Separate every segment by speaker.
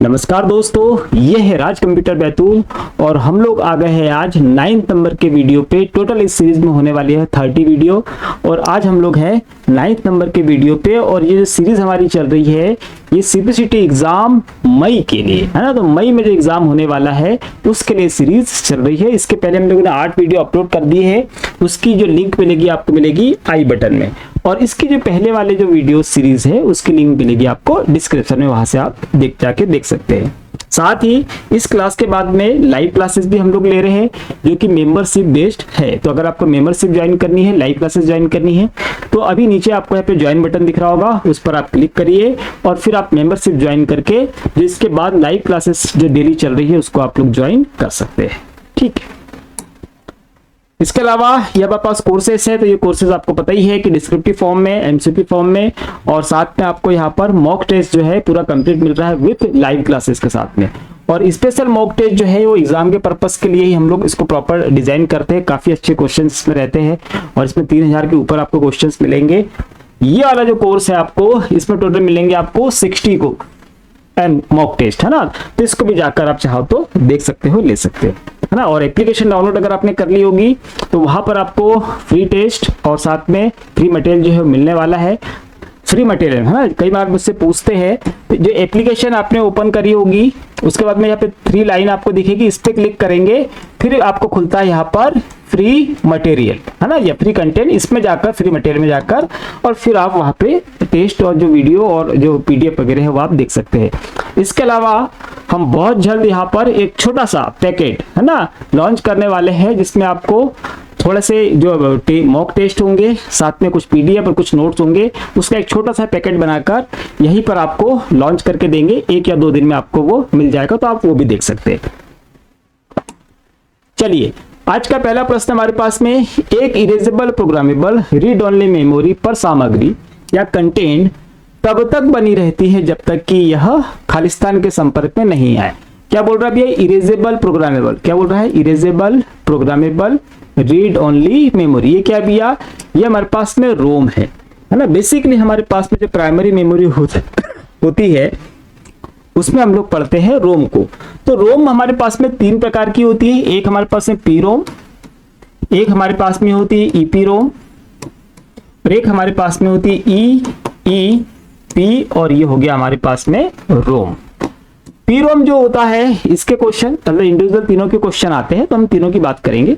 Speaker 1: नमस्कार दोस्तों, ये है राज कंप्यूटर बैतूल और हम लोग आ गए हैं आज 9th नंबर के वीडियो पे। टोटल इस सीरीज में होने वाली है 30 वीडियो और आज हम लोग हैं 9th नंबर के वीडियो पे। और ये जो सीरीज हमारी चल रही है ये सीपीसीटी एग्जाम मई के लिए है ना। तो मई में जो एग्जाम होने वाला है उसके लिए सीरीज चल रही है। इसके पहले हम लोगों ने 8 वीडियो अपलोड कर दिए है, उसकी जो लिंक मिलेगी आपको मिलेगी आई बटन में। और इसकी जो पहले वाले जो वीडियो सीरीज है उसकी लिंक मिलेगी आपको डिस्क्रिप्शन में, वहां से आप जाके देख सकते हैं। साथ ही इस क्लास के बाद में लाइव क्लासेस भी हम लोग ले रहे हैं जो कि मेंबरशिप बेस्ड है। तो अगर आपको मेंबरशिप ज्वाइन करनी है, लाइव क्लासेस ज्वाइन करनी है तो अभी नीचे आपको यहाँ पे ज्वाइन बटन दिख रहा होगा, उस पर आप क्लिक करिए और फिर आप मेंबरशिप ज्वाइन करके जो इसके बाद लाइव क्लासेस जो डेली चल रही है उसको आप लोग ज्वाइन कर सकते हैं। ठीक है, इसके अलावा ये हमारे पास कोर्सेस है। तो ये कोर्सेज आपको पता ही है कि डिस्क्रिप्टिव फॉर्म में, एमसीक्यू फॉर्म में और साथ में आपको यहाँ पर मॉक टेस्ट जो है पूरा कंप्लीट मिल रहा है विथ लाइव क्लासेस के साथ में। और स्पेशल मॉक टेस्ट जो है वो एग्जाम के पर्पस के लिए ही हम लोग इसको प्रॉपर डिजाइन करते हैं। काफी अच्छे क्वेश्चन इसमें रहते हैं और इसमें 3000 के ऊपर आपको क्वेश्चन मिलेंगे। ये वाला जो कोर्स है आपको इसमें टोटल मिलेंगे आपको 60 को मॉक टेस्ट है ना। तो इसको भी जाकर आप चाहो तो देख सकते हो, ले सकते हो है ना। और एप्लीकेशन डाउनलोड अगर आपने कर ली होगी तो वहां पर आपको फ्री टेस्ट और साथ में फ्री मटेरियल जो है मिलने वाला है। फ्री मटेरियल है ना, कई बार मुझसे पूछते हैं जो एप्लीकेशन आपने ओपन करी होगी उसके बाद में यहाँ पे 3 लाइन आपको दिखेगी, इस पे क्लिक करेंगे फिर आपको खुलता है यहाँ पर फ्री मटेरियल है ना, या फ्री कंटेंट। इसमें जाकर फ्री मटेरियल में जाकर और फिर आप वहाँ पे टेस्ट और जो वीडियो और जो पीडीएफ वगैरह है वो आप देख सकते हैं। इसके अलावा हम बहुत जल्द यहाँ पर एक छोटा सा पैकेट है ना लॉन्च करने वाले हैं जिसमें आपको थोड़े से जो मॉक टेस्ट होंगे, साथ में कुछ पीडीएफ और कुछ नोट्स होंगे, उसका एक छोटा सा पैकेट बनाकर यहीं पर आपको लॉन्च करके देंगे। 1 या 2 दिन में आपको वो मिल जाएगा, तो आप वो भी देख सकते हैं। चलिए, आज का पहला प्रश्न हमारे पास में, एक erasable programmable read only memory पर सामग्री या कंटेंट तब तक बनी रहती है जब तक कि यह खालिस्तान के संपर्क में नहीं आए। क्या बोल रहा है भैया? Erasable programmable. क्या बोल रहा है? Erasable programmable read only memory. ये क्या भैया? ये हमारे पास में रोम है ना। बेसिकली हमारे पास में जो प्राइमरी मेमोरी होती है उसमें हम लोग पढ़ते हैं रोम को। तो रोम हमारे पास में 3 प्रकार की होती है। एक हमारे पास में पी रोम, एक हमारे पास में होती है ईपी रोम और एक हमारे पास में होती है ई पी और ये हो गया हमारे पास में रोम। पी रोम जो होता है इसके क्वेश्चन मतलब इंडिविजुअल तीनों के क्वेश्चन आते हैं, तो हम तीनों की बात करेंगे।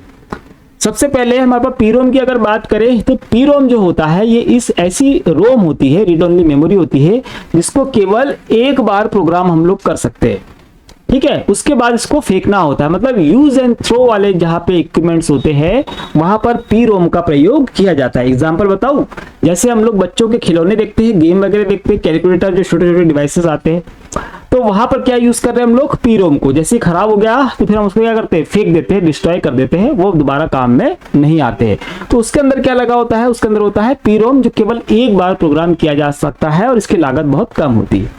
Speaker 1: सबसे पहले हमारे पास पी रोम की अगर बात करें तो पी रोम जो होता है ये इस ऐसी रोम होती है, रीड ओनली मेमोरी होती है जिसको केवल एक बार प्रोग्राम हम लोग कर सकते हैं। ठीक है, उसके बाद इसको फेंकना होता है। मतलब यूज एंड थ्रो वाले जहां पे इक्विपमेंट्स होते हैं वहां पर पी रोम का प्रयोग किया जाता है। एग्जांपल बताऊं, जैसे हम लोग बच्चों के खिलौने देखते हैं, गेम वगैरह देखते हैं, कैलकुलेटर जो छोटे छोटे डिवाइसेस आते हैं, तो वहां पर क्या यूज कर रहे हैं हम लोग? पी रोम को। जैसे खराब हो गया तो फिर हम उसको क्या करते हैं? फेंक देते हैं, डिस्ट्रॉय कर देते हैं, वो दोबारा काम में नहीं आते हैं। तो उसके अंदर क्या लगा होता है? उसके अंदर होता है पी रोम जो केवल एक बार प्रोग्राम किया जा सकता है और इसकी लागत बहुत कम होती है।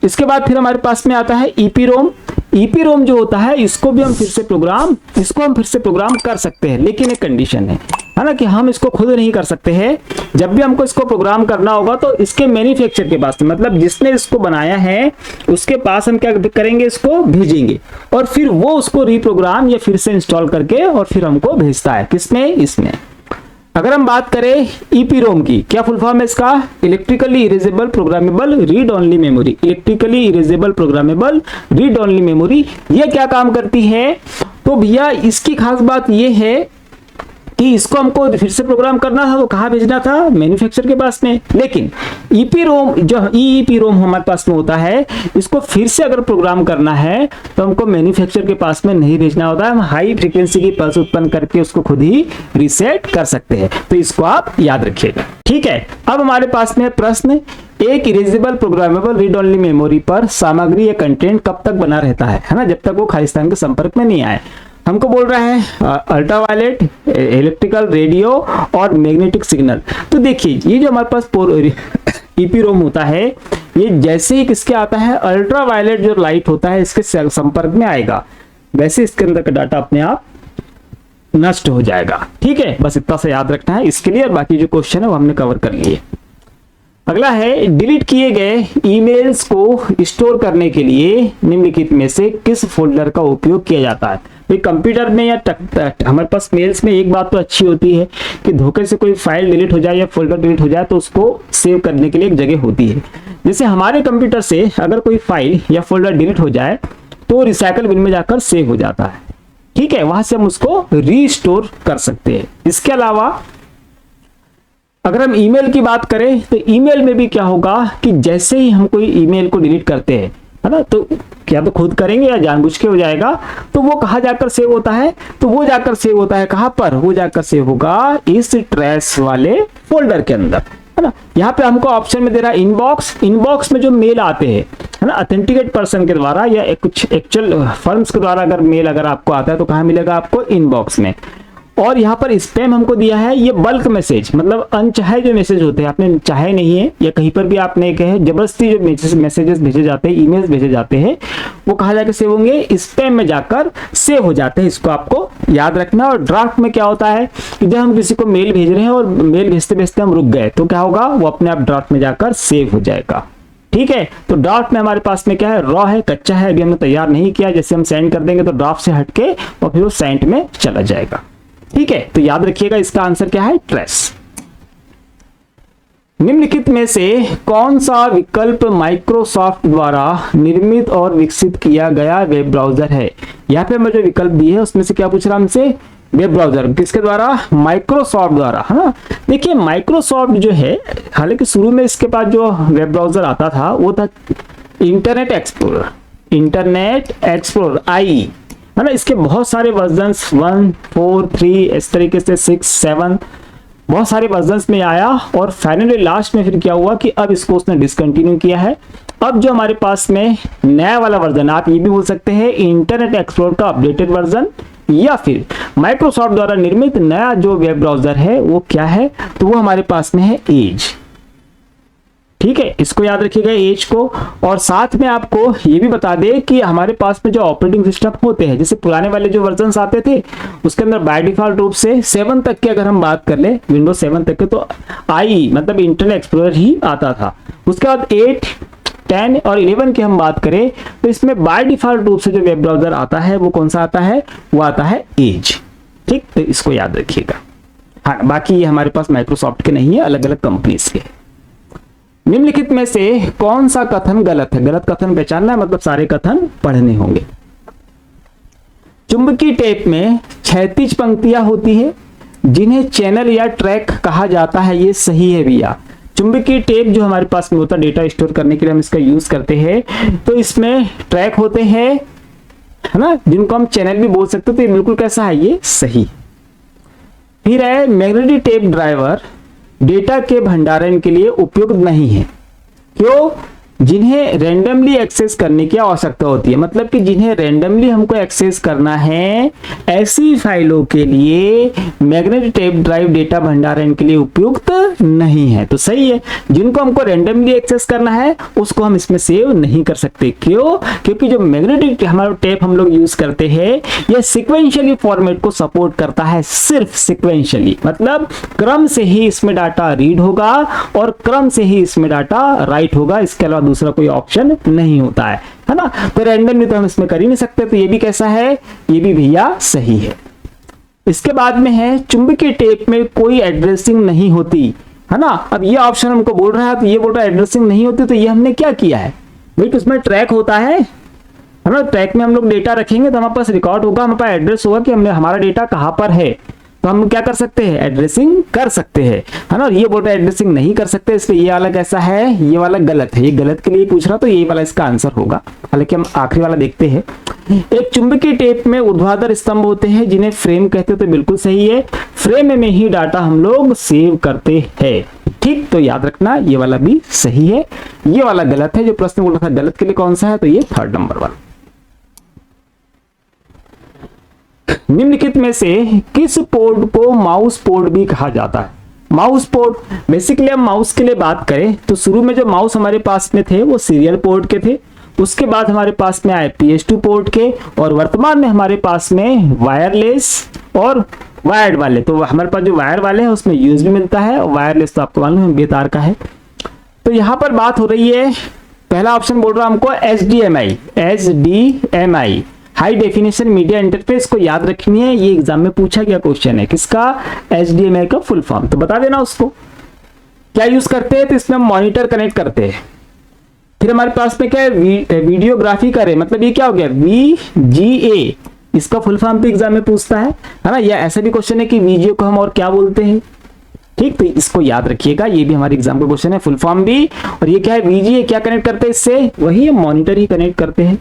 Speaker 1: इसके बाद फिर हमारे पास में आता है ईपी रोम। ईपी रोम जो होता है इसको हम फिर से प्रोग्राम कर सकते हैं, लेकिन एक कंडीशन है ना कि हम इसको खुद नहीं कर सकते हैं। जब भी हमको इसको प्रोग्राम करना होगा तो इसके मैन्युफैक्चर के पास, मतलब जिसने इसको बनाया है उसके पास हम क्या करेंगे? इसको भेजेंगे और फिर वो उसको रीप्रोग्राम या फिर से इंस्टॉल करके और फिर हमको भेजता है। किसमें? इसमें। अगर हम बात करें ईपी रोम की, क्या फुल फॉर्म है इसका? Electrically erasable programmable read only memory. Electrically erasable programmable read only memory ये क्या काम करती है? तो भैया इसकी खास बात ये है कि इसको हमको फिर से प्रोग्राम करना था तो कहाँ भेजना था? मैन्युफैक्चर के पास में। लेकिन ईपी रोम जो ईपी रोम हमारे पास में होता है इसको फिर से अगर प्रोग्राम करना है तो हमको मैन्युफैक्चर के पास में नहीं भेजना होता है। हम हाई फ्रीक्वेंसी की पल्स उत्पन्न करके उसको खुद ही रीसेट कर सकते हैं। तो इसको आप याद रखिएगा। ठीक है, अब हमारे पास में प्रश्न, एक erasable programmable read only memory पर सामग्री या कंटेंट कब तक बना रहता है ना, जब तक वो खालिस्तान के संपर्क में नहीं आए। हमको बोल रहा है अल्ट्रावायलेट, इलेक्ट्रिकल, रेडियो और मैग्नेटिक सिग्नल। तो देखिए ये जो हमारे पास ईपी रोम होता है ये जैसे ही किसके आता है? अल्ट्रावायलेट जो लाइट होता है इसके संपर्क में आएगा, वैसे इसके अंदर का डाटा अपने आप नष्ट हो जाएगा। ठीक है, बस इतना सा याद रखना है इसके लिए। और बाकी जो क्वेश्चन है वो हमने कवर कर लिए। अगला है डिलीट किए गए ईमेल्स को स्टोर करने के लिए निम्नलिखित में से किस फोल्डर का उपयोग किया जाता है। भाई कंप्यूटर में या हमारे पास मेल्स में एक बात तो अच्छी होती है कि धोखे से कोई फाइल डिलीट हो जाए या फोल्डर डिलीट हो जाए तो उसको सेव करने के लिए एक जगह होती है। जैसे हमारे कंप्यूटर से अगर कोई फाइल या फोल्डर डिलीट हो जाए तो रिसाइकल बिन में जाकर सेव हो जाता है, ठीक है, वहां से हम उसको रीस्टोर कर सकते हैं। इसके अलावा अगर हम ईमेल की बात करें तो ईमेल में भी क्या होगा कि जैसे ही हम कोई ईमेल को डिलीट करते हैं, है ना, तो क्या तो खुद करेंगे या जानबूझ के हो जाएगा, तो वो कहाँ जाकर सेव होता है, तो वो जाकर सेव होता है कहाँ पर, वो जाकर सेव होगा इस ट्रैश वाले फोल्डर के अंदर, है ना। यहाँ पे हमको ऑप्शन में दे रहा है इनबॉक्स। इनबॉक्स में जो मेल आते हैं, है ना, ऑथेंटिकेट पर्सन के द्वारा या कुछ एक्चुअल फर्म्स के द्वारा अगर मेल अगर आपको आता है तो कहाँ मिलेगा आपको, इनबॉक्स में। और यहाँ पर स्पैम हमको दिया है, ये बल्क मैसेज मतलब अनचाहे जो मैसेज होते हैं, आपने चाहे नहीं है या कहीं पर भी आपने कहे जबरदस्ती जो मैसेजेस भेजे जाते हैं, ईमेल्स भेजे जाते हैं, वो कहाँ जाकर सेव होंगे, स्पैम में जाकर सेव हो जाते हैं। इसको आपको याद रखना। और ड्राफ्ट में क्या होता है कि जब हम किसी को मेल भेज रहे हैं और मेल भेजते भेजते हम रुक गए तो क्या होगा, वो अपने आप ड्राफ्ट में जाकर सेव हो जाएगा, ठीक है। तो ड्राफ्ट में हमारे पास में क्या है, रॉ है, कच्चा है, अभी हमने तैयार नहीं किया, जैसे हम सेंड कर देंगे तो ड्राफ्ट से हटके और फिर वो सेंट में चला जाएगा, ठीक है। तो याद रखिएगा इसका आंसर क्या है, ट्रेस। निम्नलिखित में से कौन सा विकल्प माइक्रोसॉफ्ट द्वारा निर्मित और विकसित किया गया वेब ब्राउजर है। यहाँ पे मैं जो विकल्प दिए है उसमें से क्या पूछ रहा हमसे, वेब ब्राउजर किसके द्वारा, माइक्रोसॉफ्ट द्वारा, है ना। देखिए माइक्रोसॉफ्ट जो है, हालांकि शुरू में इसके पास जो वेब ब्राउजर आता था वो था इंटरनेट एक्सप्लोरर आई, है ना। इसके बहुत सारे वर्जन्स 1, 4, 3 इस तरीके से 6, 7 बहुत सारे वर्जन्स में आया और फाइनली लास्ट में फिर क्या हुआ कि अब इसको उसने डिसकंटिन्यू किया है। अब जो हमारे पास में नया वाला वर्जन, आप ये भी बोल सकते हैं इंटरनेट एक्सप्लोरर का अपडेटेड वर्जन या फिर माइक्रोसॉफ्ट द्वारा निर्मित नया जो वेब ब्राउजर है वो क्या है, तो वो हमारे पास में है एज, ठीक है। इसको याद रखिएगा एज को। और साथ में आपको ये भी बता दें कि हमारे पास में जो ऑपरेटिंग सिस्टम होते हैं, जैसे पुराने वाले जो वर्जन्स आते थे उसके अंदर बाय डिफॉल्ट रूप से 7 तक की अगर हम बात कर ले, विंडोज 7 तक के, तो आई मतलब इंटरनेट एक्सप्लोरर ही आता था। उसके बाद 8, 10 और 11 की हम बात करें तो इसमें बाय डिफॉल्ट रूप से जो वेब ब्राउजर आता है वो कौन सा आता है, वो आता है एज, ठीक। तो इसको याद रखिएगा। हाँ, बाकी ये हमारे पास माइक्रोसॉफ्ट के नहीं है, अलग अलग कंपनीज के। निम्नलिखित में से कौन सा कथन गलत है, गलत कथन पहचानना है, मतलब सारे कथन पढ़ने होंगे। चुंबकीय टेप में क्षैतिज पंक्तियां होती है जिन्हें चैनल या ट्रैक कहा जाता है, ये सही है भैया। चुंबकीय टेप जो हमारे पास में होता है डेटा स्टोर करने के लिए हम इसका यूज करते हैं, तो इसमें ट्रैक होते हैं, है ना, जिनको हम चैनल भी बोल सकते हो, तो ये बिल्कुल कैसा है, ये सही। फिर है मैग्नेटिक टेप ड्राइवर डेटा के भंडारण के लिए उपयुक्त नहीं है, क्यों, जिन्हें रैंडमली एक्सेस करने की आवश्यकता होती है, मतलब कि जिन्हें रैंडमली हमको एक्सेस करना है ऐसी फाइलों के लिए मैग्नेटिक टेप ड्राइव डेटा भंडारण के लिए उपयुक्त नहीं है। तो सही है, जिनको हमको रैंडमली एक्सेस करना है उसको हम इसमें सेव नहीं कर सकते, क्यों, क्योंकि जो मैग्नेटिक हमारा टेप हम लोग यूज करते हैं यह सिक्वेंशियली फॉर्मेट को सपोर्ट करता है, सिर्फ सिक्वेंशियली, मतलब क्रम से ही इसमें डाटा रीड होगा और क्रम से ही इसमें डाटा राइट होगा, इसके अलावा दूसरा कोई ऑप्शन नहीं होता है ना। तो रैंडमली तो हम इसमें कर ही नहीं सकते, तो ये भी कैसा है, ये भी भैया सही है। इसके बाद में है चुंबकीय टेप में कोई एड्रेसिंग नहीं होती, है ना। अब ये ऑप्शन हमको बोल रहा है, तो ये बोल रहा है एड्रेसिंग नहीं होती, तो ये हमने क्या किया है भाई, तो उसमें ट्रैक होता है ना, ट्रैक में हम लोग डेटा रखेंगे तो हमारे पास रिकॉर्ड होगा, हमारे पास एड्रेस होगा कि हमने हमारा डेटा कहां पर है, तो हम क्या कर सकते हैं, एड्रेसिंग कर सकते हैं, है ना। ये बोल रहा है एड्रेसिंग नहीं कर सकते, इसलिए ये वाला कैसा है, ये वाला गलत है, ये गलत के लिए पूछ रहा, तो ये वाला इसका आंसर होगा। हालांकि हम आखिरी वाला देखते हैं। एक चुंबकीय टेप में ऊर्ध्वाधर स्तंभ होते हैं जिन्हें फ्रेम कहते हैं, तो बिल्कुल सही है, फ्रेम में ही डाटा हम लोग सेव करते हैं, ठीक। तो याद रखना ये वाला भी सही है, ये वाला गलत है, जो प्रश्न बोला था गलत के लिए कौन सा है, तो ये 3rd नंबर वाला। निम्नलिखित में से किस पोर्ट को माउस पोर्ट भी कहा जाता है। माउस पोर्ट, बेसिकली हम माउस के लिए बात करें तो शुरू में जो माउस हमारे पास में थे वो सीरियल पोर्ट के थे, उसके बाद हमारे पास में आए PS2 पोर्ट के, और वर्तमान में हमारे पास में वायरलेस और वायर्ड वाले। तो हमारे पास जो वायर वाले हैं उसमें USB मिलता है, और वायरलेस तो आपको मालूम है बेतार का है। तो यहां पर बात हो रही है, पहला ऑप्शन बोल रहा हूं हमको HDMI high definition media interface को याद रखनी है। ये एग्जाम में पूछा गया क्वेश्चन है, किसका? HDMI का फुल फॉर्म तो बता देना उसको। क्या यूज करते हैं? तो इसमें हम मॉनिटर कनेक्ट करते हैं। फिर हमारे पास में क्या है? वीडियोग्राफी करे, मतलब ये क्या हो गया? VGA, इसका फुल फॉर्म भी एग्जाम में पूछता है ना। या ऐसा भी क्वेश्चन है कि वीडियो को हम और क्या बोलते हैं, ठीक, तो इसको याद रखिएगा, ये भी हमारे एग्जाम का क्वेश्चन है, फुल फॉर्म भी। और ये क्या है? VGA क्या कनेक्ट करते हैं इससे? वही मॉनिटर ही कनेक्ट करते हैं।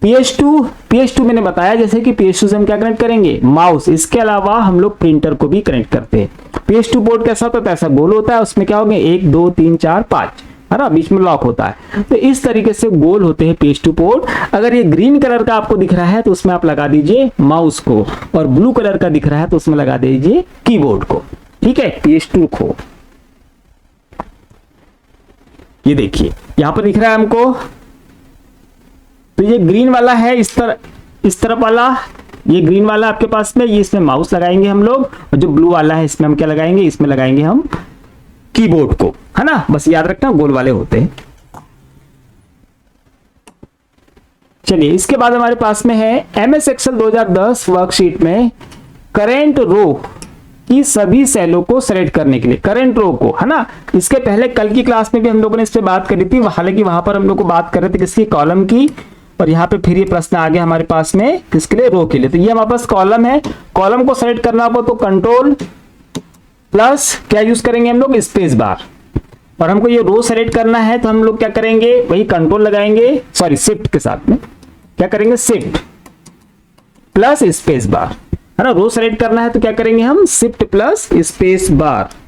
Speaker 1: PS2 मैंने बताया जैसे कि PS2 से हम क्या कनेक्ट करेंगे? माउस। इसके अलावा हम लोग प्रिंटर को भी कनेक्ट करते हैं। PS2 बोर्ड कैसा होता है? ऐसा गोल होता है, उसमें क्या होंगे? 1 2 3 4 5, है ना, बीच में लॉक होता है। तो इस तरीके से गोल होते हैं PS2 पोर्ट। अगर ये ग्रीन कलर का आपको दिख रहा है तो उसमें आप लगा दीजिए माउस को, और ब्लू कलर का दिख रहा है तो उसमें लगा दीजिए कीबोर्ड को, ठीक है, PS2 को। ये देखिए यहां पर दिख रहा है हमको, तो ये ग्रीन वाला है, इस तरफ वाला, ये ग्रीन वाला आपके पास में, ये इसमें माउस लगाएंगे हम लोग, और जो ब्लू वाला है इसमें हम क्या लगाएंगे? इसमें लगाएंगे हम कीबोर्ड को, है ना। बस याद रखना गोल वाले होते हैं। चलिए इसके बाद हमारे पास में है MS एक्सेल 2010 वर्कशीट में करेंट रो की सभी सेलों को सेलेक्ट करने के लिए, करेंट रो को, है ना। इसके पहले कल की क्लास में भी हम लोगों ने इस पे बात करी थी, हालांकि वहां पर हम लोग को बात कर रहे थे किसकी? कॉलम की। और यहाँ पे फिर ये प्रश्न आ गया हमारे पास में किसके लिए? रो के लिए। तो ये हमारे पास कॉलम है, कॉलम को सेलेक्ट करना हो तो कंट्रोल प्लस क्या यूज करेंगे हम लोग? Space bar. और हमको ये रो सेलेक्ट करना है तो हम लोग क्या करेंगे? वही कंट्रोल लगाएंगे, सॉरी शिफ्ट के साथ में क्या करेंगे? शिफ्ट प्लस स्पेस बार, है ना। रो सेलेक्ट करना है तो क्या करेंगे हम? Shift plus space bar.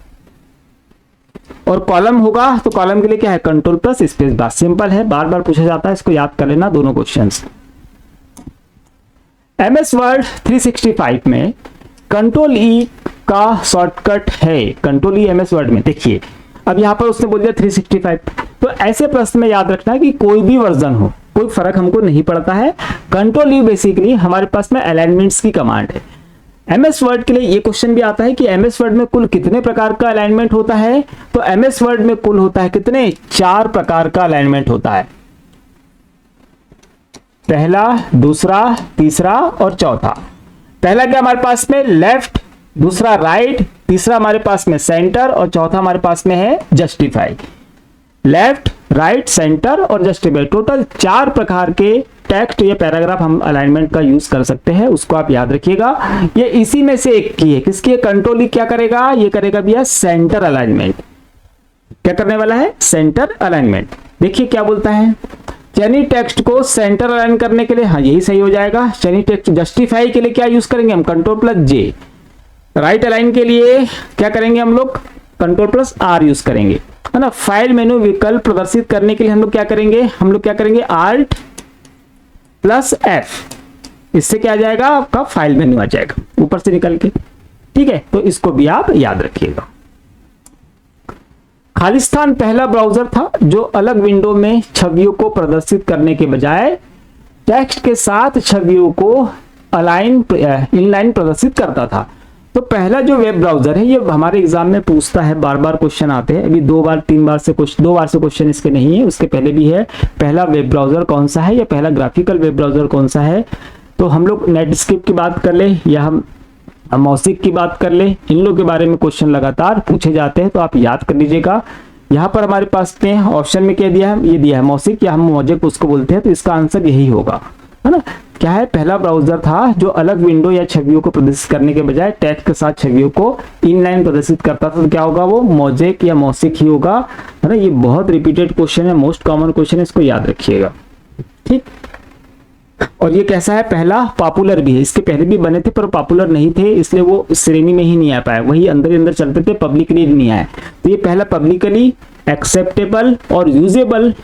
Speaker 1: और कॉलम होगा तो कॉलम के लिए क्या है? Control plus space bar. Simple है, बार बार पूछा जाता है, इसको याद कर लेना दोनों क्वेश्चंस। MS वर्ड 365 में कंट्रोल E का शॉर्टकट है, कंट्रोल E MS वर्ड में। देखिए अब यहां पर उसने बोल दिया 365, तो ऐसे प्रश्न में याद रखना कि कोई भी वर्जन हो, कोई फर्क हमको नहीं पड़ता है। कंट्रोल E बेसिकली हमारे पास में अलाइनमेंट्स की कमांड है। MS वर्ड के लिए ये क्वेश्चन भी आता है कि MS वर्ड में कुल कितने प्रकार का अलाइनमेंट होता है? तो MS वर्ड में कुल होता है कितने? 4 प्रकार का अलाइनमेंट होता है, पहला, दूसरा, तीसरा और चौथा। पहला क्या हमारे पास में? लेफ्ट, दूसरा राइट, तीसरा हमारे पास में सेंटर और चौथा हमारे पास में है जस्टिफाई। लेफ्ट, राइट, सेंटर और जस्टिफाई, टोटल 4 प्रकार के टेक्स्ट या पैराग्राफ हम अलाइनमेंट का यूज कर सकते हैं, उसको आप याद रखिएगा। ये इसी में से एक की है, किसकी? कंट्रोल E क्या करेगा? ये करेगा भैया सेंटर अलाइनमेंट। क्या करने वाला है? Centre alignment. देखिए क्या बोलता है, चयनित टेक्स्ट को सेंटर अलाइन करने के लिए, हाँ यही सही हो जाएगा। चयनित टेक्स्ट जस्टिफाई के लिए क्या यूज करेंगे हम? Control plus J। Right align के लिए क्या करेंगे हम लोग? कंट्रोल प्लस R यूज करेंगे, है ना। फाइल मेनू विकल्प प्रदर्शित करने के लिए हम लोग क्या करेंगे? हम लोग क्या करेंगे? Alt plus F। इससे क्या आ जाएगा? आपका फाइल मेन्यू आ जाएगा ऊपर से निकल के, ठीक है। तो इसको भी आप याद रखिएगा। खालिस्तान पहला ब्राउजर था जो अलग विंडो में छवियों को प्रदर्शित करने के बजाय टेक्स्ट के साथ छवियों को इनलाइन प्रदर्शित करता था। तो पहला जो वेब ब्राउजर है, ये हमारे एग्जाम में पूछता है, बार बार क्वेश्चन आते हैं, अभी 2 बार 3 बार से कुछ 2 बार से क्वेश्चन इसके नहीं है, उसके पहले भी है। पहला वेब ब्राउजर कौन सा है या पहला ग्राफिकल वेब ब्राउजर कौन सा है? तो हम लोग नेटस्केप की बात कर ले या हम मौसिक की बात कर ले, इन लोगों के बारे में क्वेश्चन लगातार पूछे जाते हैं, तो आप याद कर लीजिएगा। यहाँ पर हमारे पास में ऑप्शन में क्या दिया है? ये दिया है मौसिक या हम मौजिक उसको बोलते हैं, तो इसका आंसर यही होगा, है ना। क्या है? पहला ब्राउजर था जो अलग विंडो या छवियों को प्रदर्शित करने के बजाय टेक्स्ट के साथ छवियों को इनलाइन प्रदर्शित करता था। तो क्या होगा? वो मौजिक या मौसिक ही होगा, है ना। ये बहुत रिपीटेड क्वेश्चन है, मोस्ट कॉमन क्वेश्चन है, इसको याद रखिएगा, ठीक। और ये कैसा है? पहला पॉपुलर भी है, इसके पहले भी बने थे पर पॉपुलर नहीं थे, इसलिए वो इस श्रेणी में ही नहीं आ पाए, वही अंदर अंदर चलते थे, पब्लिकली नहीं आए। तो ये पहला पब्लिकली एक्सेप्टेबल और यूजेबल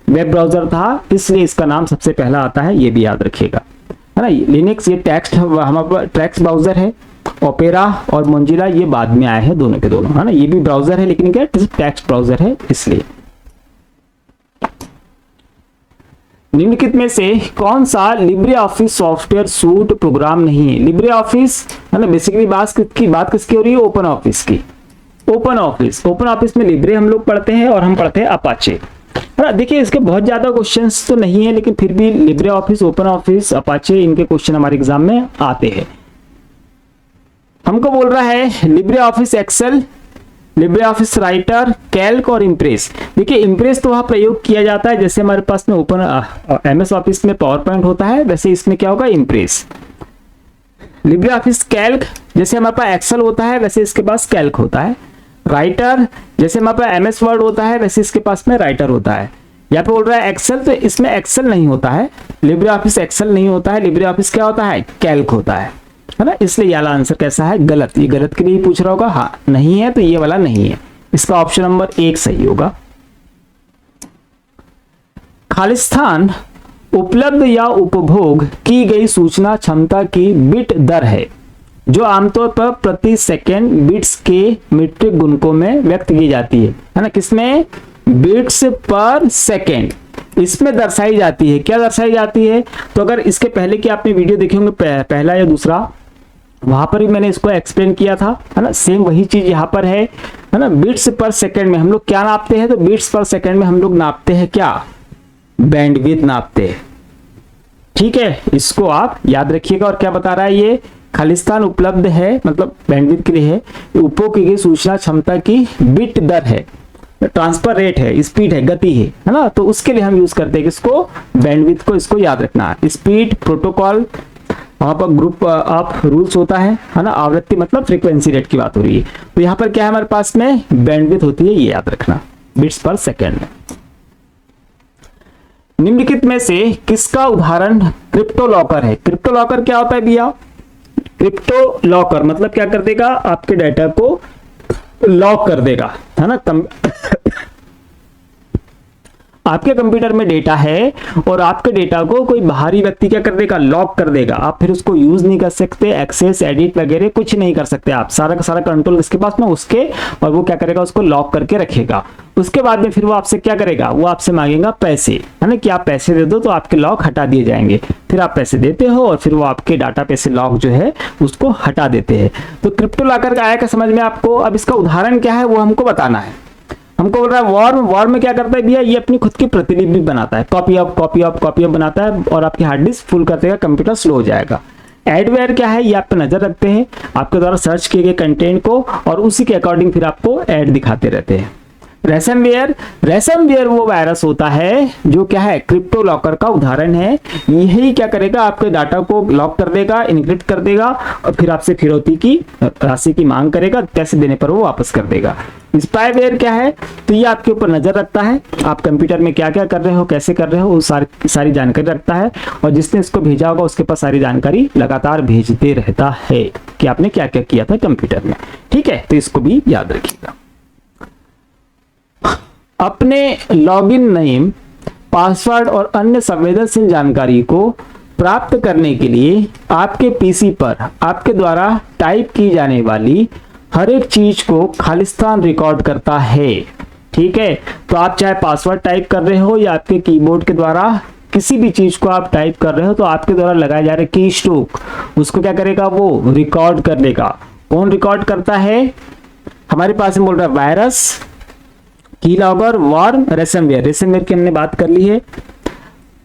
Speaker 1: वेब ब्राउजर था, इसलिए इसका नाम सबसे पहला आता है, ये भी याद रखिएगा, है ना। लिनक्स ये टेक्स्ट हमारा टेक्स्ट ब्राउजर है, ओपेरा और मोजिला ये बाद में आए हैं, दोनों के दोनों, है ना। ये भी ब्राउजर है लेकिन क्या टेक्स्ट ब्राउजर है, इसलिए। निम्नलिखित में से कौन सा Libre Office software suite program नहीं है? लिब्रे ऑफिस, है ना, बेसिकली बात किसकी हो रही है? ओपन ऑफिस की। ओपन ऑफिस, ओपन ऑफिस में लिब्रे हम लोग पढ़ते हैं और हम पढ़ते हैं अपाचे, है ना। देखिए इसके बहुत ज्यादा क्वेश्चंस तो नहीं है, लेकिन फिर भी Libre Office, Open Office, Apache, इनके क्वेश्चन हमारे एग्जाम में आते हैं। हमको बोल रहा है Libre Office Excel, Libre Office Writer, Calc और इम्प्रेस। देखिए इम्प्रेस तो वहाँ प्रयोग किया जाता है जैसे हमारे पास में ओपन एमएस ऑफिस में पावर पॉइंट होता है, वैसे इसमें क्या होगा, इम्प्रेस। लिब्रे ऑफिस कैल्क, जैसे हमारे पास एक्सेल होता है वैसे इसके पास कैल्क होता है। राइटर, जैसे हमारे पास एमएस वर्ड होता है वैसे इसके पास में राइटर होता है। यहाँ पे बोल रहा है एक्सेल, तो इसमें एक्सेल नहीं होता है, लिब्रे ऑफिस एक्सेल नहीं होता है, लिब्रे ऑफिस क्या होता है, कैल्क होता है ना। इसलिए ये वाला आंसर कैसा है, गलत। ये गलत के लिए पूछ रहा होगा, हाँ नहीं है तो ये वाला नहीं है, इसका ऑप्शन नंबर 1 सही होगा। खालिस्तान उपलब्ध या उपभोग की गई सूचना क्षमता की बिट दर है जो आमतौर पर प्रति सेकेंड बिट्स के मीट्रिक गुणकों में व्यक्त की जाती है ना। किसमें, बिट्स पर सेकेंड, इसमें दर्शाई जाती है। क्या दर्शाई जाती है, तो अगर इसके पहले की आपने वीडियो देखे होंगे, पहला या दूसरा, वहां पर भी मैंने इसको एक्सप्लेन किया था, है ना। सेम वही चीज यहाँ पर है ना। बिट्स पर सेकेंड में हम लोग क्या नापते हैं, तो बिट्स पर सेकेंड में हम लोग नापते हैं क्या, बैंडविड्थ नापते हैं। ठीक है, इसको आप याद रखिएगा। और क्या बता रहा है ये, खालिस्तान उपलब्ध है मतलब बैंडविड्थ के लिए है, उपभोग की गई सूचना क्षमता की बिट दर है, ट्रांसफर रेट है, स्पीड है, गति है ना। तो उसके लिए हम यूज करते हैं किसको, बैंडविड्थ को। इसको याद रखना, स्पीड, प्रोटोकॉल, वहां पर ग्रुप ऑफ रूल्स होता है ना। आवृत्ति मतलब फ्रीक्वेंसी रेट की बात हो रही है, तो यहाँ पर क्या है हमारे पास में, बैंडविड्थ होती है, ये याद रखना, बिट्स पर सेकेंड। निम्नलिखित में से किसका उदाहरण क्रिप्टो लॉकर है। क्रिप्टो लॉकर क्या होता है भैया, क्रिप्टो लॉकर मतलब क्या कर देगा, आपके डाटा को लॉक कर देगा, है ना। आपके कंप्यूटर में डेटा है और आपके डेटा को कोई बाहरी व्यक्ति क्या कर देगा, लॉक कर देगा। आप फिर उसको यूज नहीं कर सकते, एक्सेस, एडिट वगैरह कुछ नहीं कर सकते आप। सारा का सारा कंट्रोल इसके पास में, उसके, और वो क्या करेगा, उसको लॉक करके रखेगा। उसके बाद में फिर वो आपसे क्या करेगा, वो आपसे मांगेगा पैसे, है ना, कि आप पैसे दे दो तो आपके लॉक हटा दिए जाएंगे। फिर आप पैसे देते हो और फिर वो आपके डाटा पे से लॉक जो है उसको हटा देते हैं। तो क्रिप्टो लॉकर का आया क्या समझ में आपको। अब इसका उदाहरण क्या है वो हमको बताना है। हमको बोल रहा है वॉर्म, वॉर्म में क्या करता है भैया, ये अपनी खुद की प्रतिलिपि बनाता है, copy of copy of copy of बनाता है और आपकी हार्ड डिस्क फुल कर देगा, कंप्यूटर स्लो हो जाएगा। एडवेयर क्या है, ये आप पे नजर रखते हैं, आपके द्वारा सर्च किए गए कंटेंट को और उसी के अकॉर्डिंग फिर आपको ऐड दिखाते रहते हैं। रैनसमवेयर, रैनसमवेयर वो वायरस होता है जो क्या है, क्रिप्टो लॉकर का उदाहरण है। यही क्या करेगा, आपके डाटा को लॉक कर देगा, इनक्रिप्ट कर देगा और फिर आपसे फिरौती की राशि की मांग करेगा, पैसे देने पर वो वापस कर देगा। स्पाईवेयर क्या है, तो ये आपके ऊपर नजर रखता है, आप कंप्यूटर में क्या क्या कर रहे हो, कैसे कर रहे हो, वो सारी जानकारी रखता है और जिसने इसको भेजा होगा उसके पास सारी जानकारी लगातार भेजते रहता है कि आपने क्या क्या किया था कंप्यूटर में। ठीक है, तो इसको भी याद रखिएगा। अपने लॉगिन नेम, पासवर्ड और अन्य संवेदनशील जानकारी को प्राप्त करने के लिए आपके पीसी पर आपके द्वारा टाइप की जाने वाली हर एक चीज को खालिस्तान रिकॉर्ड करता है। ठीक है, तो आप चाहे पासवर्ड टाइप कर रहे हो या आपके कीबोर्ड के द्वारा किसी भी चीज को आप टाइप कर रहे हो, तो आपके द्वारा लगाए जा रहे की स्ट्रोक उसको क्या करेगा, वो रिकॉर्ड कर लेगा। कौन रिकॉर्ड करता है, हमारे पास में बोल रहा है वायरस, की लॉगर, वॉर्म, रैनसमवेयर। रैनसमवेयर की हमने बात कर ली है,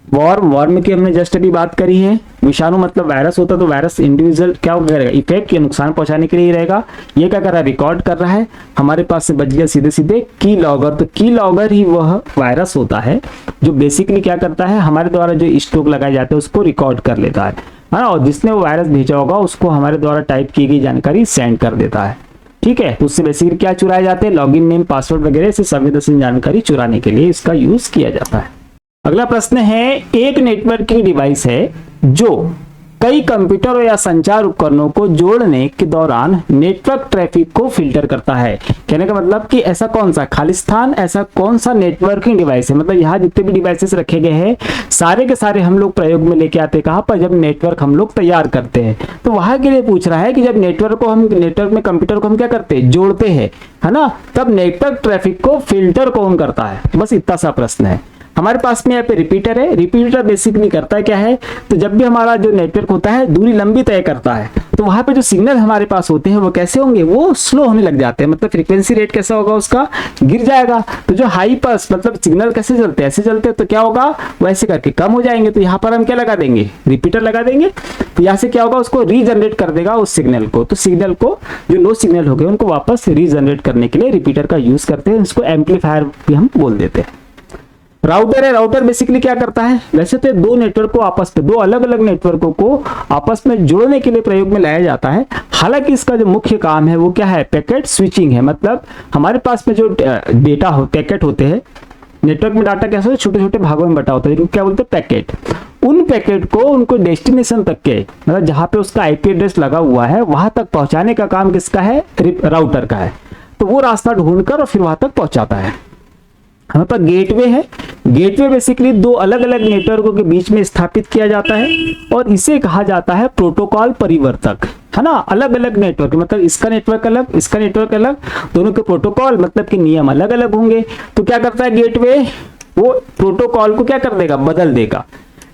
Speaker 1: वॉर्म की हमने जस्ट अभी बात करी है। विषाणु मतलब वायरस होता है, तो वायरस इंडिविजुअल क्या करेगा, इफेक्ट या नुकसान पहुंचाने के लिए रहेगा। ये क्या कर रहा है, रिकॉर्ड कर रहा है। हमारे पास से बच गया सीधे सीधे की लॉगर, तो की लॉगर ही वह वायरस होता है जो बेसिकली क्या करता है, हमारे द्वारा जो स्ट्रोक लगाए जाते हैं उसको रिकॉर्ड कर लेता है ना, और जिसने वो वायरस भेजा होगा उसको हमारे द्वारा टाइप की गई जानकारी सेंड कर देता है। ठीक है, तो उससे बेसिकली क्या चुराए जाते हैं, लॉगिन नेम, पासवर्ड वगैरह से संवेदनशील जानकारी चुराने के लिए इसका यूज किया जाता है। अगला प्रश्न है, एक नेटवर्क की डिवाइस है जो कई कंप्यूटर या संचार उपकरणों को जोड़ने के दौरान नेटवर्क ट्रैफिक को फिल्टर करता है। कहने का मतलब कि ऐसा कौन सा, खालिस्तान ऐसा कौन सा नेटवर्किंग डिवाइस है, मतलब यहाँ जितने भी डिवाइसेस रखे गए हैं सारे के सारे हम लोग प्रयोग में लेके आते हैं कहाँ पर, जब नेटवर्क हम लोग तैयार करते हैं। तो वहां के लिए पूछ रहा है कि जब नेटवर्क में कंप्यूटर को हम क्या करते हैं, जोड़ते हैं, है ना, तब नेटवर्क ट्रैफिक को फिल्टर कौन करता है, बस इतना सा प्रश्न है। हमारे पास में यहाँ पे रिपीटर है। रिपीटर बेसिकली करता है क्या है, तो जब भी हमारा जो नेटवर्क होता है दूरी लंबी तय करता है, तो वहां पे जो सिग्नल हमारे पास होते हैं वो कैसे होंगे, वो स्लो होने लग जाते हैं, मतलब फ्रीक्वेंसी रेट कैसा होगा उसका, गिर जाएगा। तो जो हाई पास मतलब सिग्नल कैसे चलते हैं, ऐसे चलते हैं, तो क्या होगा, वैसे करके कम हो जाएंगे। तो यहाँ पर हम क्या लगा देंगे, रिपीटर लगा देंगे। तो यहाँ से क्या होगा, उसको रीजनरेट कर देगा उस सिग्नल को। तो सिग्नल को जो लो सिग्नल हो गए उनको वापस रीजनरेट करने के लिए रिपीटर का यूज करते हैं, इसको एम्पलीफायर भी हम बोल देते हैं। राउटर है, राउटर बेसिकली क्या करता है, वैसे तो दो नेटवर्क को आपस में, दो अलग अलग नेटवर्कों को आपस में जोड़ने के लिए प्रयोग में लाया जाता है। हालांकि इसका जो मुख्य काम है वो क्या है, पैकेट स्विचिंग है। मतलब हमारे पास में जो डेटा हो, पैकेट होते हैं, नेटवर्क में डाटा कैसे छोटे छोटे भागों में बटा होता है, क्या बोलते हैं, पैकेट। उन पैकेट को उनको डेस्टिनेशन तक के, मतलब जहां पे उसका आईपी एड्रेस लगा हुआ है वहां तक पहुंचाने का काम किसका है, राउटर का है। तो वो रास्ता ढूंढकर और फिर वहां तक पहुंचाता है। हमारे पास गेटवे है, गेटवे बेसिकली दो अलग अलग नेटवर्कों के बीच में स्थापित किया जाता है और इसे कहा जाता है प्रोटोकॉल परिवर्तक, है ना। अलग अलग नेटवर्क, मतलब इसका नेटवर्क अलग, इसका नेटवर्क अलग, दोनों के प्रोटोकॉल मतलब कि नियम अलग अलग होंगे। तो क्या करता है गेटवे, वो प्रोटोकॉल को क्या कर देगा, बदल देगा।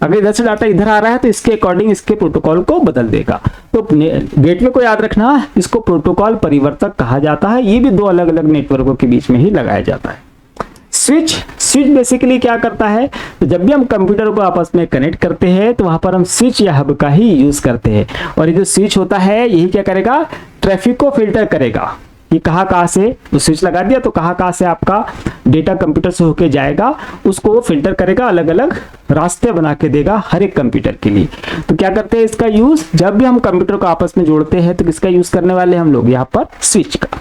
Speaker 1: अगर इधर से डाटा इधर आ रहा है तो इसके अकॉर्डिंग इसके प्रोटोकॉल को बदल देगा। तो गेटवे को याद रखना, इसको प्रोटोकॉल परिवर्तक कहा जाता है। ये भी दो अलग अलग नेटवर्कों के बीच में ही लगाया जाता है। स्विच, स्विच बेसिकली क्या करता है, तो जब भी हम कंप्यूटर को आपस में कनेक्ट करते हैं तो वहां पर हम स्विच या हब का ही यूज करते हैं। और ये जो स्विच होता है यही क्या करेगा, ट्रैफिक को फिल्टर करेगा। ये कहाँ से, तो स्विच लगा दिया तो कहाँ से आपका डेटा कंप्यूटर से होके जाएगा, उसको वो फिल्टर करेगा, अलग अलग रास्ते बना के देगा हर एक कंप्यूटर के लिए। तो क्या करते हैं इसका यूज, जब भी हम कंप्यूटर को आपस में जोड़ते हैं तो किसका यूज करने वाले हम लोग, यहाँ पर स्विच का।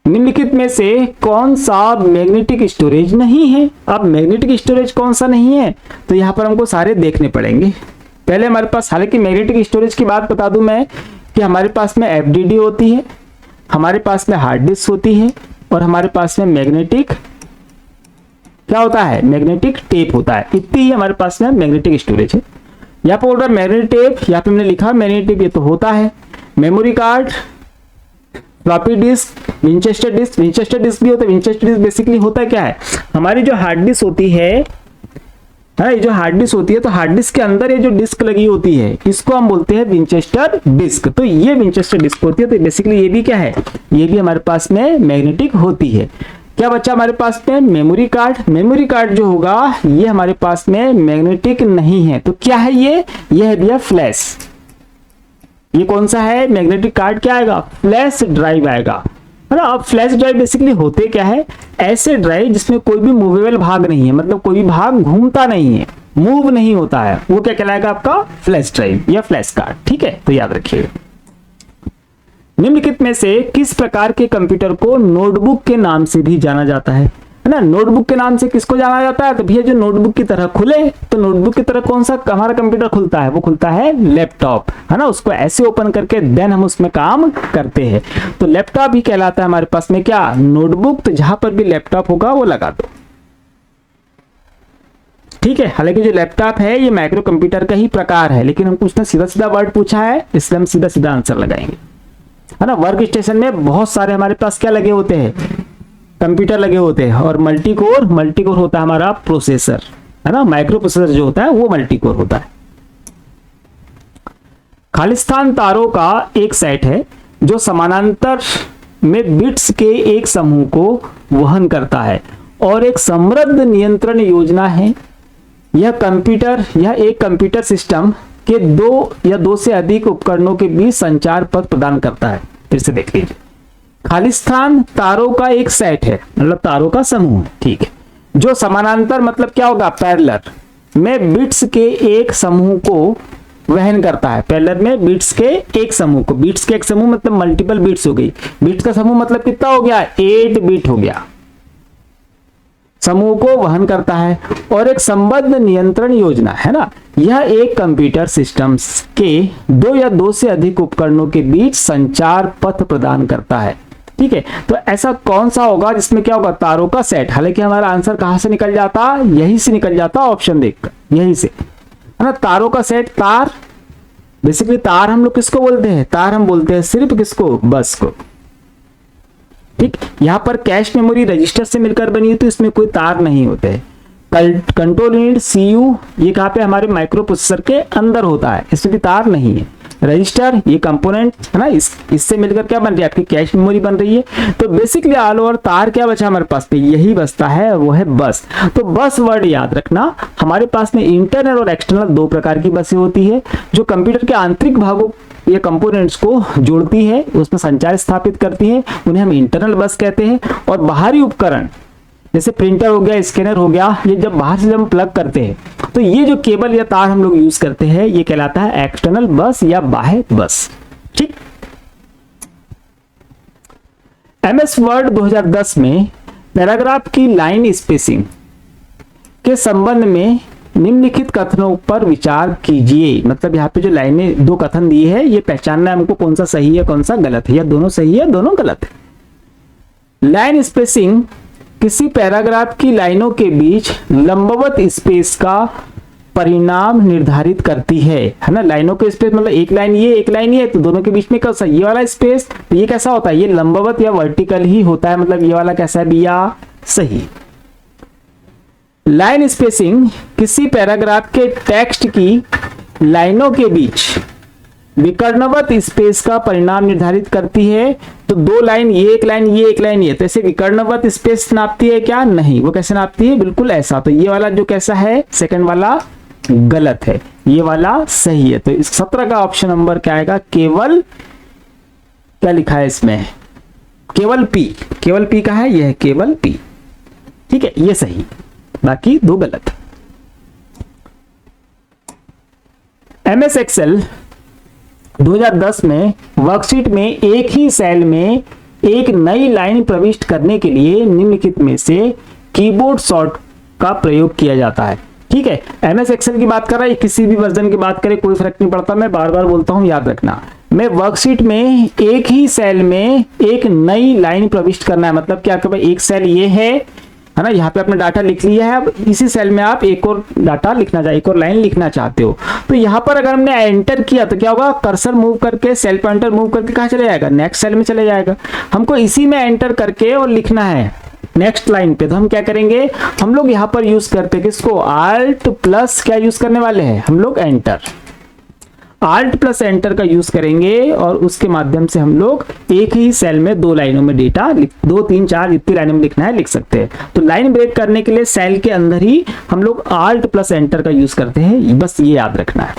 Speaker 1: निम्नलिखित में से कौन सा मैग्नेटिक स्टोरेज नहीं है। अब मैग्नेटिक स्टोरेज कौन सा नहीं है, तो यहाँ पर हमको सारे देखने पड़ेंगे। पहले हमारे पास, हालांकि मैग्नेटिक स्टोरेज की बात बता दूं मैं कि हमारे पास में एफडीडी होती है, हमारे पास में हार्ड डिस्क होती है और हमारे पास में मैग्नेटिक क्या होता है, मैग्नेटिक टेप होता है। इतनी ही हमारे पास में मैग्नेटिक स्टोरेज है। यहाँ पर बोल रहा है मैग्नेटिक टेप, यहाँ पे हमने लिखा मैग्नेटिक टेप, ये तो होता है। Memory card, floppy disk, Winchester disk, Winchester disk भी होता है। विंचेस्टर डिस्क बेसिकली होता है क्या है, हमारी जो हार्ड डिस्क होती है, ये जो हार्ड डिस्क होती है, तो हार्ड डिस्क के अंदर ये जो डिस्क लगी होती है इसको हम बोलते हैं विंचेस्टर डिस्क। तो ये विंचेस्टर डिस्क होती है। तो बेसिकली ये भी क्या है, ये भी हमारे पास में मैग्नेटिक होती है। क्या बच्चा हमारे पास में मेमोरी कार्ड, मेमोरी कार्ड जो होगा ये हमारे पास में मैग्नेटिक नहीं है। तो क्या है ये है भैया फ्लैश। ये कौन सा है, मैग्नेटिक कार्ड क्या आएगा, फ्लैश ड्राइव आएगा, है ना। अब फ्लैश ड्राइव बेसिकली होते क्या है, ऐसे ड्राइव जिसमें कोई भी मूवेबल भाग नहीं है, मतलब कोई भी भाग घूमता नहीं है, मूव नहीं होता है, वो क्या कहलाएगा आपका फ्लैश ड्राइव या फ्लैश कार्ड। ठीक है, तो याद रखिएगा। निम्नलिखित में से किस प्रकार के कंप्यूटर को नोटबुक के नाम से भी जाना जाता है ना। नोटबुक के नाम से किसको जाना जाता है, तो भैया जो नोटबुक की तरह खुले, तो नोटबुक की तरह कौन सा हमारा कंप्यूटर खुलता है, वो खुलता है लैपटॉप, है ना। उसको ऐसे ओपन करके देन हम उसमें काम करते हैं। तो लैपटॉप ही कहलाता है हमारे पास में क्या, नोटबुक। तो जहां पर भी लैपटॉप होगा वो लगा दो। ठीक है, हालांकि जो लैपटॉप है ये माइक्रो कंप्यूटर का ही प्रकार है, लेकिन हमको उसने सीधा सीधा वर्ड पूछा है इसलिए हम सीधा सीधा आंसर लगाएंगे, है ना। वर्क स्टेशन में बहुत सारे हमारे पास क्या लगे होते हैं, कंप्यूटर लगे होते हैं। और मल्टी कोर होता है हमारा प्रोसेसर, है ना। माइक्रो प्रोसेसर जो होता है वो मल्टी कोर होता है। खालिस्तान तारों का एक सेट है जो समानांतर में बिट्स के एक समूह को वहन करता है और एक समृद्ध नियंत्रण योजना है। यह एक कंप्यूटर सिस्टम के दो या दो से अधिक उपकरणों के बीच संचार पथ प्रदान करता है। फिर से देख लीजिए, खालिस्तान तारों का एक सेट है, मतलब तारों का समूह है, ठीक है, जो समानांतर मतलब क्या होगा, पैरेलल में बिट्स के एक समूह को वहन करता है। पैरेलल में बिट्स के एक समूह को, बिट्स के एक समूह मतलब मल्टीपल बिट्स हो गई, बिट्स का समूह मतलब कितना हो गया, 8 बिट हो गया, समूह को वहन करता है और एक संबद्ध नियंत्रण योजना, है ना। यह एक कंप्यूटर सिस्टम के दो या दो से अधिक उपकरणों के बीच संचार पथ प्रदान करता है। ठीक है, तो ऐसा कौन सा होगा जिसमें क्या होगा, तारों का सेट। हालांकि हमारा आंसर कहां से निकल जाता, यही से निकल जाता, ऑप्शन देखकर, यही से, है ना। तारों का सेट, तार बेसिकली, तार हम लोग किसको बोलते हैं, तार हम बोलते हैं सिर्फ किसको, बस को। ठीक, यहां पर कैश मेमोरी रजिस्टर से मिलकर बनी है तो इसमें कोई तार नहीं होते हैं। कंट्रोल यूनिट CU ये कहाँ पे हमारे माइक्रो प्रोसेसर के अंदर होता है, इसमें तार नहीं है। रजिस्टर ये कंपोनेंट है ना, इससे मिलकर क्या बन रही है, आपकी कैश मेमोरी बन रही है। तो बेसिकली ऑल ओवर तार क्या बचा हमारे पास पे, यही बचता है, वो है बस। तो बस वर्ड याद रखना, हमारे पास में इंटरनल और एक्सटर्नल दो प्रकार की बसें होती है, जो कंप्यूटर के आंतरिक भागों ये कंपोनेंट्स को जोड़ती है, उसमें संचार स्थापित करती है, उन्हें हम इंटरनल बस कहते हैं। और बाहरी उपकरण जैसे प्रिंटर हो गया, स्कैनर हो गया, ये जब बाहर से जब हम प्लग करते हैं तो ये जो केबल या तार हम लोग यूज करते हैं ये कहलाता है एक्सटर्नल बस या बाह्य बस। ठीक। MS वर्ड 2010 में पैराग्राफ की लाइन स्पेसिंग के संबंध में निम्नलिखित कथनों पर विचार कीजिए। मतलब यहाँ पे जो लाइनें दो कथन दिए हैं, ये पहचानना है हमको कौन सा सही है कौन सा गलत है, या दोनों सही है दोनों गलत है। लाइन स्पेसिंग किसी पैराग्राफ की लाइनों के बीच लंबवत स्पेस का परिणाम निर्धारित करती है ना। लाइनों के स्पेस मतलब एक लाइन ये एक लाइन ये, तो दोनों के बीच में कैसा ये वाला स्पेस, तो ये कैसा होता है, ये लंबवत या वर्टिकल ही होता है। मतलब ये वाला कैसा है भैया, सही। लाइन स्पेसिंग किसी पैराग्राफ के टेक्स्ट की लाइनों के बीच विकर्णवत स्पेस का परिणाम निर्धारित करती है। तो दो लाइन ये एक लाइन ये एक लाइन ये, तो ऐसे विकर्णवत स्पेस नापती है क्या, नहीं। वो कैसे नापती है, बिल्कुल ऐसा। तो ये वाला जो कैसा है, सेकंड वाला गलत है, ये वाला सही है। तो इस 17 का ऑप्शन नंबर क्या आएगा, केवल क्या लिखा है इसमें, केवल P। केवल P का है, यह है केवल P। ठीक है, ये सही, बाकी दो गलत। MS एक्सेल 2010 में वर्कशीट में एक ही सेल में एक नई लाइन प्रविष्ट करने के लिए निम्नलिखित में से कीबोर्ड शॉर्ट का प्रयोग किया जाता है। ठीक है, MS एक्सेल की बात कर रहा है, किसी भी वर्जन की बात करें कोई फर्क नहीं पड़ता, मैं बार बार बोलता हूं, याद रखना। मैं वर्कशीट में एक ही सेल में एक नई लाइन प्रविष्ट करना है, मतलब क्या कि भाई एक सेल ये है ना, यहाँ पे आपने डाटा लिख लिया है, अब इसी सेल में आप एक और डाटा लिखना चाहिए, एक और लाइन लिखना चाहते हो। तो यहाँ पर अगर हमने एंटर किया तो क्या होगा, कर्सर मूव करके सेल पॉइंटर मूव करके कहाँ चले जाएगा, नेक्स्ट सेल में चले जाएगा। हमको इसी में एंटर करके और लिखना है नेक्स्ट लाइन पे, तो हम क्या करेंगे, हम लोग यहाँ पर यूज करते हैं किसको, आल्ट प्लस क्या यूज करने वाले हैं हम लोग, एंटर। आल्ट प्लस एंटर का यूज करेंगे और उसके माध्यम से हम लोग एक ही सेल में दो लाइनों में डेटा, 2 3 4 जितनी लाइनों में लिखना है लिख सकते हैं। तो लाइन ब्रेक करने के लिए सेल के अंदर ही हम लोग आल्ट प्लस एंटर का यूज करते हैं, बस ये याद रखना है।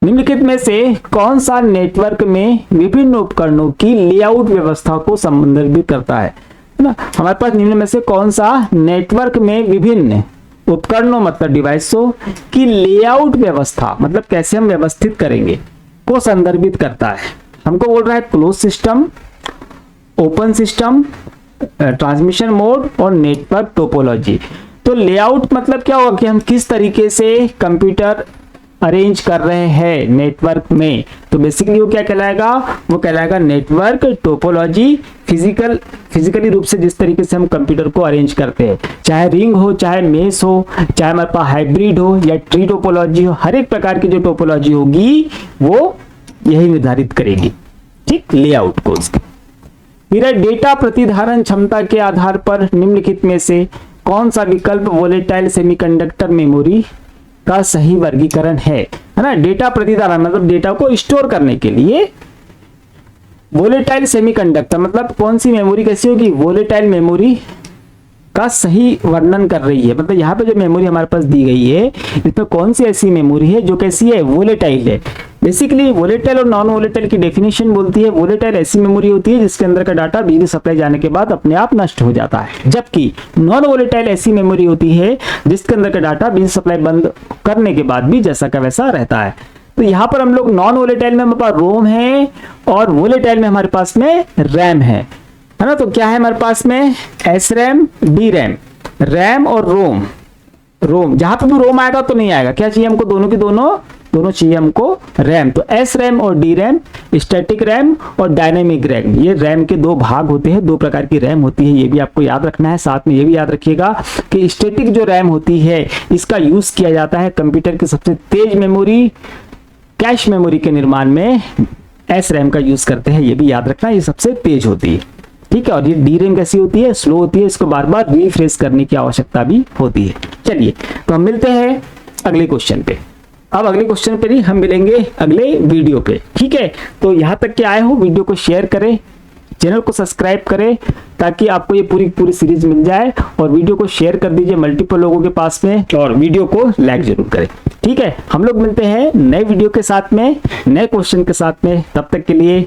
Speaker 1: निम्नलिखित में से कौन सा नेटवर्क में विभिन्न उपकरणों की लेआउट व्यवस्था को संदर्भित करता है ना। हमारे पास निम्न में से कौन सा नेटवर्क में विभिन्न उपकरणों मतलब डिवाइसों की लेआउट व्यवस्था, मतलब कैसे हम व्यवस्थित करेंगे, को संदर्भित करता है। हमको बोल रहा है close system, open system, transmission mode और नेटवर्क टोपोलॉजी। तो लेआउट मतलब क्या होगा कि हम किस तरीके से कंप्यूटर अरेंज कर रहे हैं नेटवर्क में, तो बेसिकली वो क्या कहलाएगा, वो कहलाएगा नेटवर्क टोपोलॉजी। फिजिकली रूप से जिस तरीके से हम कंप्यूटर को अरेंज करते हैं, चाहे रिंग हो, चाहे मेस हो, चाहे हमारे पास हाइब्रिड हो या ट्री टोपोलॉजी हो, हर एक प्रकार की जो टोपोलॉजी होगी वो यही निर्धारित करेगी, ठीक, लेआउट को उसकी। फिर डेटा प्रतिधारण क्षमता के आधार पर निम्नलिखित में से कौन सा विकल्प वोलेटाइल सेमीकंडक्टर मेमोरी का सही वर्गीकरण है ना। डेटा प्रतिधारण मतलब डेटा को स्टोर करने के लिए वोलेटाइल सेमीकंडक्टर मतलब कौन सी मेमोरी कैसी होगी, वोलेटाइल मेमोरी का सही वर्णन कर रही है। मतलब यहाँ पे जो मेमोरी हमारे पास दी गई है इसमें कौन सी ऐसी मेमोरी है जो कैसी है, वोलेटाइल है। बेसिकली वोलेटाइल और नॉन वोलेटाइल की डेफिनेशन बोलती है, वोलेटाइल ऐसी मेमोरी होती है जिसके अंदर का डाटा बिजली सप्लाई जाने के बाद अपने आप नष्ट हो जाता है, जबकि नॉन वोलेटाइल ऐसी मेमोरी होती है जिसके अंदर का डाटा बिजली सप्लाई बंद करने के बाद भी जैसा का वैसा रहता है। तो यहाँ पर हम लोग नॉन वोलेटाइल में हमारे पास रोम है और वोलेटाइल में हमारे पास में रैम है ना। तो क्या है हमारे पास में, S RAM, D RAM, RAM और रोम जहां पे भी रोम आएगा तो नहीं आएगा, क्या चाहिए हमको, दोनों की दोनों चाहिए हमको रैम। तो एस रैम और डी रैम, स्टैटिक रैम और डायनेमिक रैम, ये रैम के दो भाग होते हैं, दो प्रकार की रैम होती है, ये भी आपको याद रखना है। साथ में ये भी याद रखिएगा कि स्टैटिक जो रैम होती है इसका यूज किया जाता है कंप्यूटर की सबसे तेज मेमोरी, कैश मेमोरी के निर्माण में एस रैम का यूज करते हैं, ये भी याद रखना, ये सबसे तेज होती है। ठीक है। और ये डी-रैम कैसी होती है, स्लो होती है, इसको बार बार रिफ्रेश करने की आवश्यकता भी होती है। चलिए तो हम मिलते हैं अगले क्वेश्चन पे। अब अगले क्वेश्चन पे नहीं, हम मिलेंगे अगले वीडियो पे, ठीक है। तो यहाँ तक के आए हो, वीडियो को शेयर करें, चैनल को सब्सक्राइब करें ताकि आपको ये पूरी सीरीज मिल जाए, और वीडियो को शेयर कर दीजिए मल्टीपल लोगों के पास में, और वीडियो को लाइक जरूर करें, ठीक है। हम लोग मिलते हैं नए वीडियो के साथ में, नए क्वेश्चन के साथ में। तब तक के लिए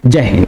Speaker 1: जय हिंद।